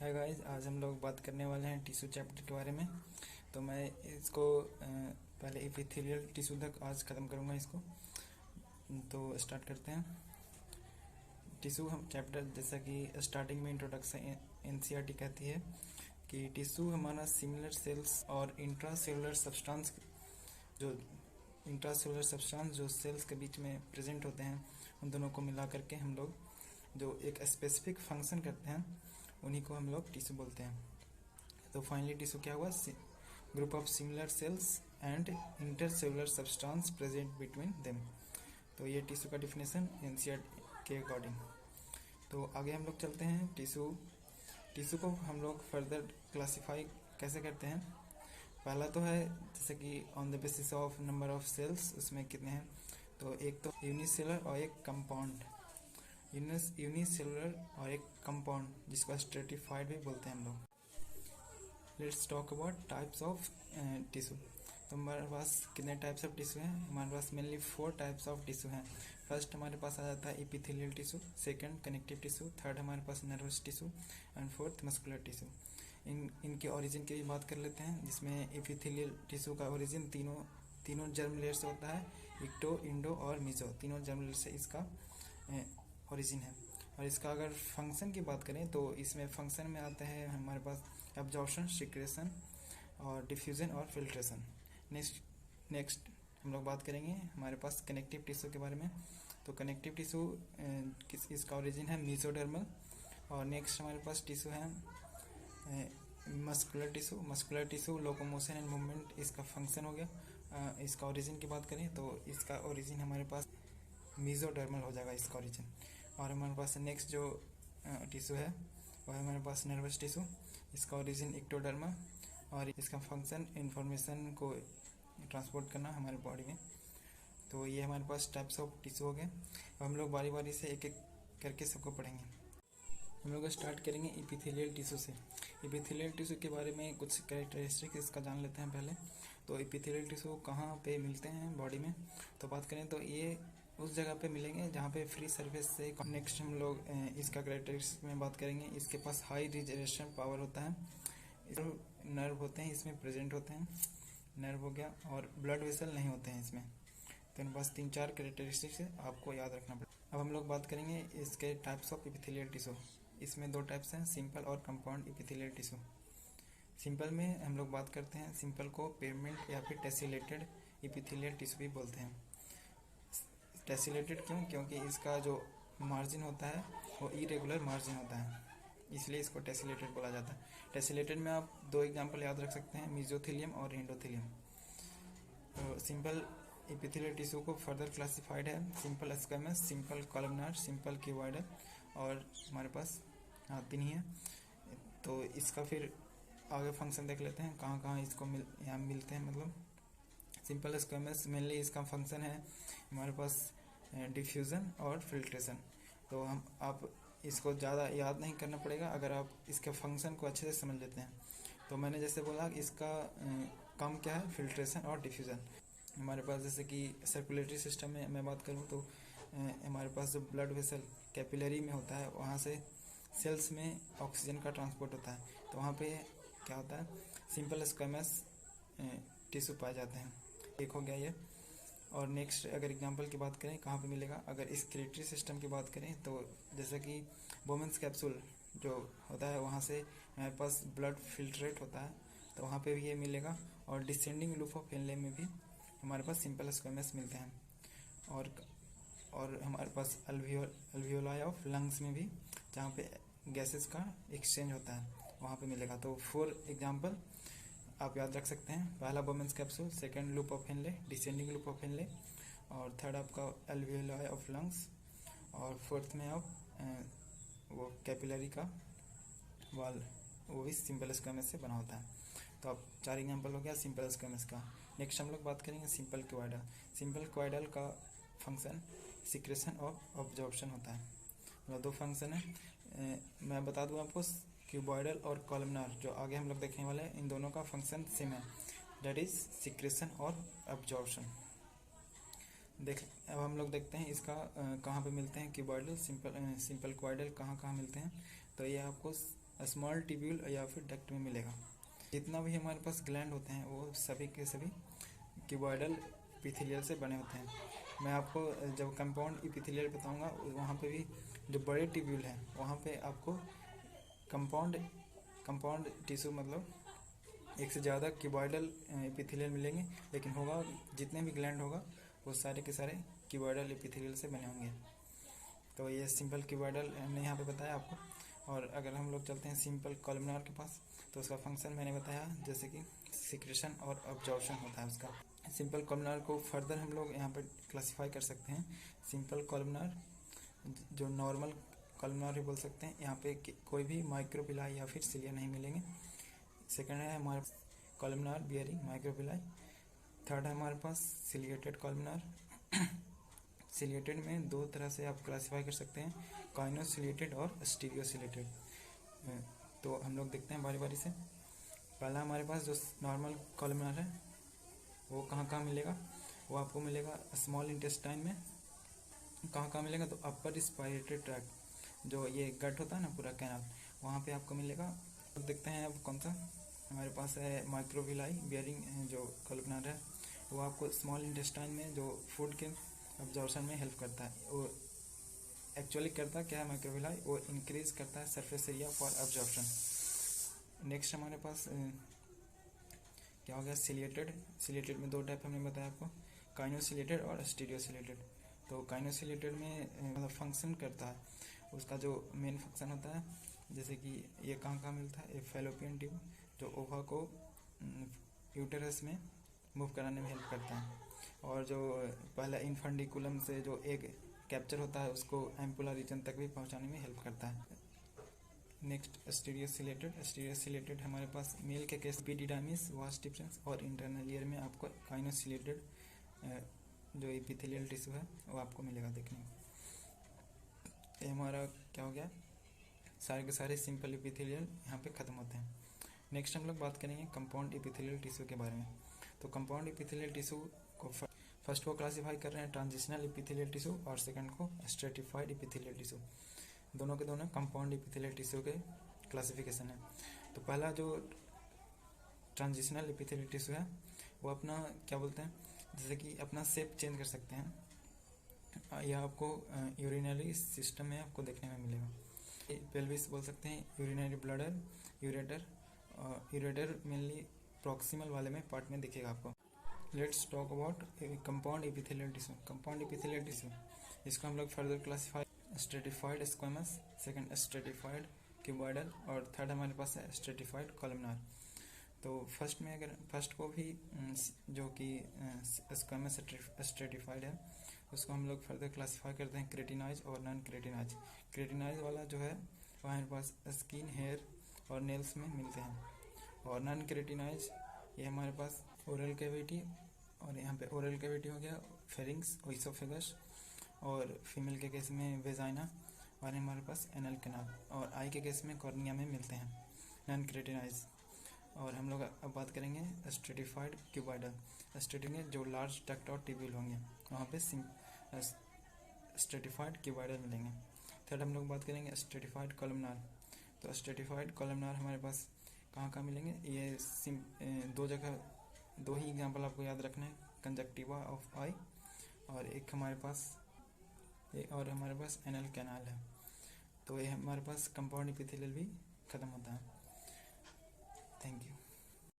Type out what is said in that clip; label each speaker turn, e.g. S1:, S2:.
S1: Hi guys, आज हम लोग बात करने वाले हैं टिश्यू चैप्टर के बारे में। तो मैं इसको पहले एपिथेलियल टिश्यू तक आज ख़त्म करूंगा इसको। तो स्टार्ट करते हैं। टिश्यू हम चैप्टर, जैसा कि स्टार्टिंग में इंट्रोडक्शन एनसीईआरटी कहती है कि टिश्यू हमारा सिमिलर सेल्स और इंट्रासेलुलर सब्सटेंस जो सेल्स के बीच में प्रेजेंट होते हैं, उन दोनों को मिला करके हम लोग जो एक स्पेसिफिक फंक्शन करते हैं, उन्हीं को हम लोग टिश्यू बोलते हैं। तो फाइनली टिश्यू क्या हुआ? Group of similar sales and intercellular substance present between them. तो ये टिश्यू का डिफिनेशन एनसीईआरटी के अकॉर्डिंग। तो आगे हम लोग चलते हैं। टिश्यू को हम लोग फर्दर क्लासीफाई कैसे करते हैं? पहला तो है जैसे कि on the basis of number of sales, उसमें कितने हैं। तो एक तो यूनिसेलुलर और एक कंपाउंड, यूनिसेलुलर और एक कंपाउंड, जिसको स्ट्रेटिफाइड भी बोलते हैं हम लोग। Let's talk about types of tissue. तो हमारे पास कितने टाइप्स ऑफ टिश्यू हैं? हमारे पास मेनली 4 टाइप्स ऑफ टिश्यू हैं। फर्स्ट हमारे पास आ जाता है epithelial tissue, second connective tissue, third हमारे पास nervous tissue and fourth muscular tissue. इनके ओरिजिन की भी बात कर लेते हैं, जिसमें एपिथेलियल टिश्यू का ओरिजिन तीनों जर्म लेयर से होता है। इक्टो, इंडो और मीजो, तीनों जर्म लेयर से इसका ओरिजिन है। और इसका अगर फंक्शन की बात करें तो इसमें फंक्शन में आते हैं हमारे पास एब्जॉर्प्शन, सिक्रेशन और डिफ्यूजन और फिल्ट्रेशन। नेक्स्ट हम लोग बात करेंगे हमारे पास कनेक्टिव टिश्यू के बारे में। तो कनेक्टिव टिश्यू इसका ओरिजिन है मीजोडर्मल। और नेक्स्ट हमारे पास टिश्यू है muscular tissue. Muscular tissue locomotion and movement इसका फंक्शन हो गया। इसका ओरिजिन की बात करें तो इसका ओरिजिन हमारे पास मीजोडर्मल हो जाएगा इसका ओरिजिन। और हमारे पास नेक्स्ट जो टिश्यू है वह है हमारे पास नर्वस टिश्यू। इसका ओरिजिन इक्टोडर्मा और इसका फंक्शन इंफॉर्मेशन को ट्रांसपोर्ट करना हमारे बॉडी में। तो ये हमारे पास टाइप्स ऑफ टिश्यू हो गए। अब हम लोग बारी बारी से एक एक करके सबको पढ़ेंगे। हम लोग स्टार्ट करेंगे एपिथेलियल टिश्यू से। एपिथेलियल टिश्यू के बारे में कुछ कैरेक्टरिस्टिक्स इसका जान लेते हैं पहले। तो एपिथेलियल टिश्यू कहाँ पे मिलते हैं बॉडी में? तो बात करें तो ये उस जगह पे मिलेंगे जहाँ पे फ्री सरफेस से। नेक्स्ट हम लोग इसका कैरेक्टरिस्टिक्स में बात करेंगे। इसके पास हाई रिजर्वेशन पावर होता है। नर्व होते हैं इसमें प्रेजेंट होते हैं, नर्व हो गया, और ब्लड वेसल नहीं होते हैं इसमें। तो इन बस 3-4 कैरेक्टरिस्टिक्स है, आपको याद रखना पड़ेगा। अब हम लोग बात करेंगे इसके टाइप्स ऑफ एपिथेलियल टिश्यू। इसमें 2 टाइप्स हैं, सिंपल और कंपाउंड एपिथेलियल टिश्यू। सिंपल में हम लोग बात करते हैं, सिंपल को पेवमेंट या फिर टेसिलेटेड एपिथेलियल टिश्यू भी बोलते हैं। टेसिलेटेड क्यों? क्योंकि इसका जो मार्जिन होता है वो इरेगुलर मार्जिन होता है, इसलिए इसको टेसिलेटेड बोला जाता है। टेसिलेटेड में आप 2 एग्जांपल याद रख सकते हैं, मेसोथेलियम और एंडोथेलियम। तो सिंपल एपिथेलियल टिश्यू को फर्दर क्लासिफाइड है simple squamous, simple columnar, simple cuboidal, और हमारे पास 3 ही है। तो इसका फिर आगे फंक्शन देख लेते हैं, कहाँ कहाँ इसको यहाँ मिलते हैं। मतलब सिंपल स्क्वेमस मेनली इसका फंक्शन है हमारे पास डिफ्यूज़न और फिल्ट्रेशन। तो आप इसको ज़्यादा याद नहीं करना पड़ेगा अगर आप इसके फंक्शन को अच्छे से समझ लेते हैं। तो मैंने जैसे बोला इसका काम क्या है, फिल्ट्रेशन और डिफ्यूज़न। हमारे पास जैसे कि सर्कुलेटरी सिस्टम में मैं बात करूँ तो हमारे पास जो ब्लड वेसल कैपिलरी में होता है, वहाँ से सेल्स में ऑक्सीजन का ट्रांसपोर्ट होता है। तो वहाँ पे क्या होता है, सिंपल स्क्वेमस टिश्यू पाए जाते हैं। एक हो गया ये। और नेक्स्ट अगर एग्जांपल की बात करें कहाँ पे मिलेगा, अगर स्क्लेटरी सिस्टम की बात करें तो जैसे कि बोमेंस कैप्सूल जो होता है, वहाँ से हमारे पास ब्लड फिल्ट्रेट होता है, तो वहाँ पे भी ये मिलेगा। और डिसेंडिंग लूप ऑफ हेनले में भी हमारे पास सिंपल स्क्वेमस मिलते हैं। और हमारे पास अल्वियोलाई ऑफ लंग्स में भी, जहाँ पे गैसेस का एक्सचेंज होता है, वहाँ पे मिलेगा। तो 4 एग्जांपल आप याद रख सकते हैं। पहला बोमेंस capsule, second loop of Henle, descending loop of Henle, और थर्ड आपका अल्वियोलाई ऑफ लंग्स, और फोर्थ में आप वो कैपिलरी का वाल, वो भी सिंपल स्क्वेमस से बना होता है। तो अब 4 एग्जांपल हो गया सिंपल स्क्वेमस का। नेक्स्ट हम लोग बात करेंगे सिंपल क्यूबॉइडल। सिंपल क्यूबॉइडल का फंक्शन सिक्रेशन और ऑब्जॉर्प्शन होता है। मतलब 2 फंक्शन है। मैं बता दूं आपको, क्यूबॉइडल और कॉलमनार जो आगे हम लोग देखने वाले हैं, इन दोनों का फंक्शन सेम है, दैट इज सिक्रेशन और ऑब्जॉर्प्शन। अब हम लोग देखते हैं इसका कहाँ पे मिलते हैं क्यूबॉइडल, सिंपल क्यूबॉइडल कहाँ कहाँ मिलते हैं। तो ये आपको स्मॉल ट्यूब्यूल या फिर डक्ट में मिलेगा। जितना भी हमारे पास ग्लैंड होते हैं वो सभी के सभी क्यूबॉइडल इपिथेलियल से बने होते हैं। मैं आपको जब कंपाउंड इपिथेलियल बताऊंगा वहाँ पे भी जो बड़े ट्यूब्यूल हैं वहाँ पे आपको कंपाउंड टिश्यू मतलब एक से ज़्यादा क्यूबॉइडल एपिथेलियल मिलेंगे, लेकिन होगा जितने भी ग्लैंड होगा वो सारे के सारे क्यूबॉइडल एपिथेलियल से बने होंगे। तो ये सिंपल क्यूबॉइडल हमने यहाँ पे बताया आपको। और अगर हम लोग चलते हैं सिंपल कॉलमनार के पास, तो उसका फंक्शन मैंने बताया जैसे कि सिक्रेशन और अब्जॉर्प्शन होता है उसका। सिंपल कॉलमनार को फर्दर हम लोग यहाँ पर क्लासीफाई कर सकते हैं। सिंपल कॉलमनार जो नॉर्मल कॉलमनार भी बोल सकते हैं, यहाँ पे कोई भी माइक्रोपिलाई या फिर सिलिया नहीं मिलेंगे। सेकंड है हमारे कॉलमनार बियरिंग माइक्रोपिलाई। थर्ड है हमारे पास सिलिएटेड कॉलमनार। सिलिएटेड में दो तरह से आप क्लासीफाई कर सकते हैं, काइनोसिलिएटेड और स्टीरियोसिलिएटेड। तो हम लोग देखते हैं बारी बारी से। पहला हमारे पास जो नॉर्मल कॉलमनार है वो कहाँ कहाँ मिलेगा, वो आपको मिलेगा स्मॉल इंटेस्टाइन में। कहाँ कहाँ मिलेगा, तो अपर रिस्पायरेटरी ट्रैक्ट, जो ये गट होता है ना पूरा कैनाल, वहाँ पे आपको मिलेगा। तो देखते हैं अब कौन सा हमारे पास है माइक्रोविलाई बियरिंग जो कॉलमनार है, वो आपको स्मॉल इंटेस्टाइन में जो फूड के अब्जॉर्प्शन में हेल्प करता है। वो एक्चुअली करता क्या है माइक्रोविलाई, वो इंक्रीज करता है surface area for absorption. Next हमारे पास क्या हो गया सिलिएटेड। सिलिएटेड में दो टाइप हमने बताया आपको, काइनोसिलिएटेड और स्टीरियोसिलिएटेड। तो काइनोसिलिएटेड में मतलब फंक्शन करता है, उसका जो मेन फंक्शन होता है, जैसे कि ये कहाँ कहाँ मिलता है, ये फैलोपियन ट्यूब जो ओवा को यूटेरस में मूव कराने में हेल्प करता है, और जो पहला इनफंडिकुलम से जो एग कैप्चर होता है उसको एम्पुला रीजन तक भी पहुंचाने में हेल्प करता है। नेक्स्ट स्टीरियोसिलेटेड। स्टीरियोसिलेटेड हमारे पास मेल के केस एपिडिडाइमिस वास्ट डिफरेंस और इंटरनल ईयर में आपको काइनोसिलेटेड जो एपिथेलियल टिश्यू है वो आपको मिलेगा देखने को। ये हमारा क्या हो गया, सारे के सारे सिंपल एपिथेलियल यहाँ पे ख़त्म होते हैं। नेक्स्ट हम लोग बात करेंगे कंपाउंड एपिथेलियल टिश्यू के बारे में। तो कंपाउंड एपिथेलियल टिश्यू को फर्स्ट को क्लासीफाई कर रहे हैं ट्रांजिशनल एपिथेलियल टिश्यू और सेकंड को स्ट्रेटिफाइड एपिथेलियल टिश्यू। दोनों के दोनों कंपाउंड एपिथेलियल टिश्यू के क्लासिफिकेशन है। तो पहला जो ट्रांजिशनल एपिथेलियल टिश्यू है वो अपना क्या बोलते हैं, जैसे कि अपना शेप चेंज कर सकते हैं। यह आपको यूरिनरी सिस्टम में आपको देखने में मिलेगा। पेल्विस बोल सकते हैं, urinary bladder, ureter mainly proximal वाले में पार्ट में दिखेगा आपको। Let's talk about compound epithelial tissue. Compound epithelial tissue इसको हम लोग further classify stratified squamous, second stratified cuboidal और थर्ड हमारे पास है स्ट्रेटिफाइड कॉलमनार। तो फर्स्ट में अगर फर्स्ट को भी जो कि स्क्वेमस स्ट्रेटिफाइड है उसको हम लोग फर्दर क्लासीफाई करते हैं क्रेटिनाइज और नॉन क्रेटिनाइज। क्रेटिनाइज वाला जो है वो हमारे पास स्किन, हेयर और नेल्स में मिलते हैं, और नॉन क्रेटिनाइज ये हमारे पास ओरल कैविटी, और यहाँ पे ओरल कैविटी हो गया, फेरिंग्स, ओइसोफेगस, और फीमेल के केस में वेजाइना, और हमारे पास एनल कैनाल, और आई के केस में कॉर्निया में मिलते हैं नॉन क्रेटिनाइज। और हम लोग अब बात करेंगे स्ट्रेटिफाइड क्यूबॉइडल। स्ट्रेटिफाइड जो लार्ज डक्ट और ट्यूब्यूल होंगे वहाँ पे स्ट्रेटिफाइड क्यूबॉइडल मिलेंगे। थर्ड हम लोग बात करेंगे स्ट्रेटिफाइड कॉलमनार। तो स्ट्रेटिफाइड कॉलमनार हमारे पास कहाँ कहाँ मिलेंगे, ये दो जगह, दो ही एग्जाम्पल आपको याद रखना है, कंजक्टिवा ऑफ आई और एक हमारे पास एनल कैनाल है। तो ये हमारे पास कंपाउंड एपिथेलियल भी ख़त्म होता है।